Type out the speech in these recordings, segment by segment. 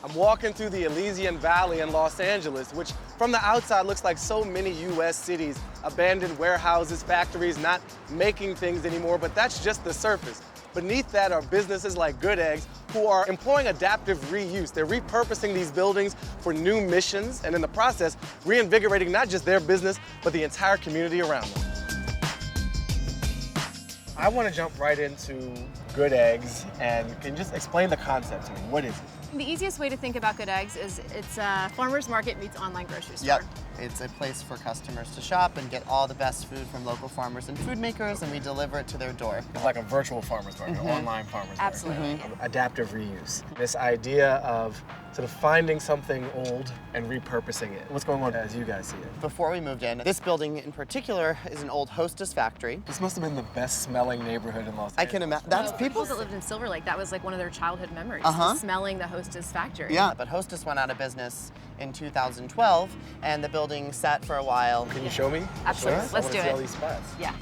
I'm walking through the Elysian Valley in Los Angeles, which from the outside looks like so many US cities, abandoned warehouses, factories, not making things anymore, but that's just the surface. Beneath that are businesses like Good Eggs who are employing adaptive reuse. They're repurposing these buildings for new missions and in the process, reinvigorating not just their business, but the entire community around them. I want to jump right into Good Eggs, and can you just explain the concept to me? What is it? The easiest way to think about Good Eggs is it's a farmer's market meets online grocery store. Yep. It's a place for customers to shop and get all the best food from local farmers and food makers, and we deliver it to their door. It's like a virtual farmer's market, online farmer's market. Absolutely. Adaptive reuse. This idea of sort of finding something old and repurposing it. What's going on as you guys see it? Before we moved in, this building in particular is an old Hostess factory. This must have been the best smelling neighborhood in Los Angeles. I can imagine. That's People that lived in Silver Lake, that was like one of their childhood memories, smelling the Hostess factory. Yeah, but Hostess went out of business in 2012, and the building sat for a while. Can you show me? Absolutely. Sure. Let's I do wanna see it. all these spots. Yeah.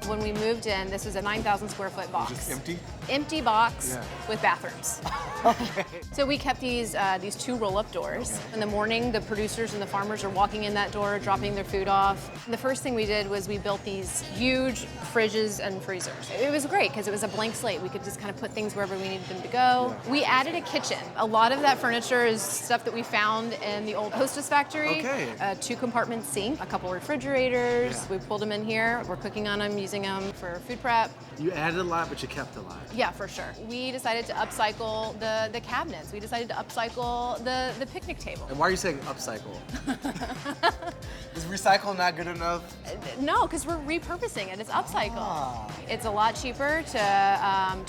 When we moved in, this was a 9,000 square foot box. Just empty? Empty box Yeah. with bathrooms. Okay. So we kept these two roll-up doors. Okay. In the morning, the producers and the farmers are walking in that door, dropping their food off. And the first thing we did was we built these huge fridges and freezers. It was great because it was a blank slate. We could just kind of put things wherever we needed them to go. Yeah. We added a kitchen. A lot of that furniture is stuff that we found in the old Hostess factory. Okay. A 2-compartment sink, a couple refrigerators. Yeah. We pulled them in here. We're cooking on them, using them for food prep. You added a lot, but you kept a lot. Yeah, for sure. We decided to upcycle the cabinets. We decided to upcycle the picnic table. And why are you saying upcycle? Is recycle not good enough? No, because we're repurposing it. It's upcycle. Ah. It's a lot cheaper to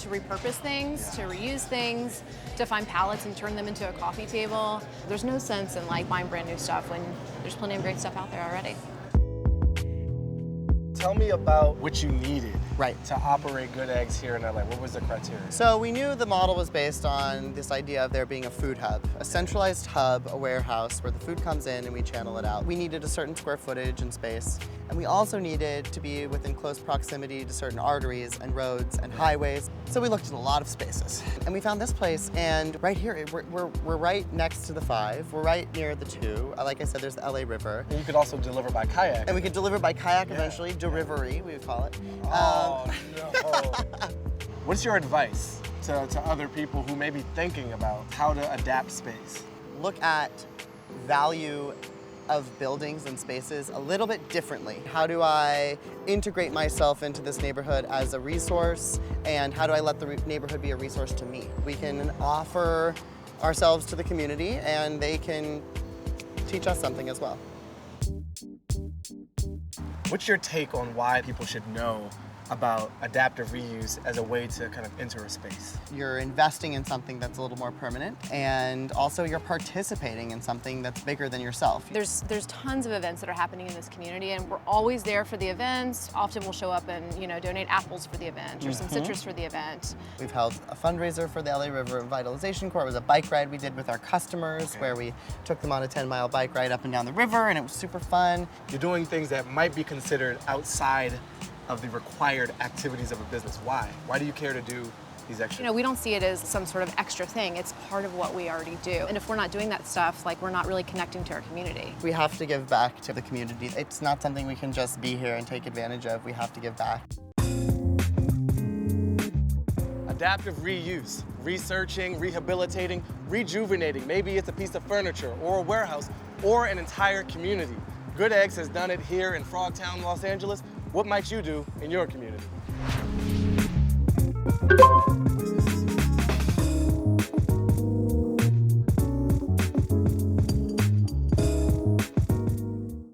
repurpose things, to reuse things, to find pallets and turn them into a coffee table. There's no sense in like buying brand new stuff when there's plenty of great stuff out there already. Tell me about what you needed Right. to operate Good Eggs here in LA. What was the criteria? So we knew the model was based on this idea of there being a food hub, a centralized hub, a warehouse where the food comes in and we channel it out. We needed a certain square footage and space, and we also needed to be within close proximity to certain arteries and roads and highways. So we looked at a lot of spaces, and we found this place. And right here, we're right next to the 5. We're right near the 2. Like I said, there's the LA River. And you could also deliver by kayak. And we could deliver by kayak eventually, delivery, we would call it. Oh, no. What's your advice to other people who may be thinking about how to adapt space? Look at value of buildings and spaces a little bit differently. How do I integrate myself into this neighborhood as a resource, and how do I let the neighborhood be a resource to me? We can offer ourselves to the community, and they can teach us something as well. What's your take on why people should know about adaptive reuse as a way to kind of enter a space? You're investing in something that's a little more permanent, and also you're participating in something that's bigger than yourself. There's tons of events that are happening in this community, and we're always there for the events. Often we'll show up and donate apples for the event or some citrus for the event. We've held a fundraiser for the LA River Revitalization Corps. It was a bike ride we did with our customers where we took them on a 10-mile bike ride up and down the river, and it was super fun. You're doing things that might be considered outside of the required activities of a business. Why? Why do you care to do these extra? We don't see it as some sort of extra thing. It's part of what we already do. And if we're not doing that stuff, like, we're not really connecting to our community. We have to give back to the community. It's not something we can just be here and take advantage of. We have to give back. Adaptive reuse, researching, rehabilitating, rejuvenating. Maybe it's a piece of furniture or a warehouse or an entire community. Good Eggs has done it here in Frogtown, Los Angeles. What might you do in your community?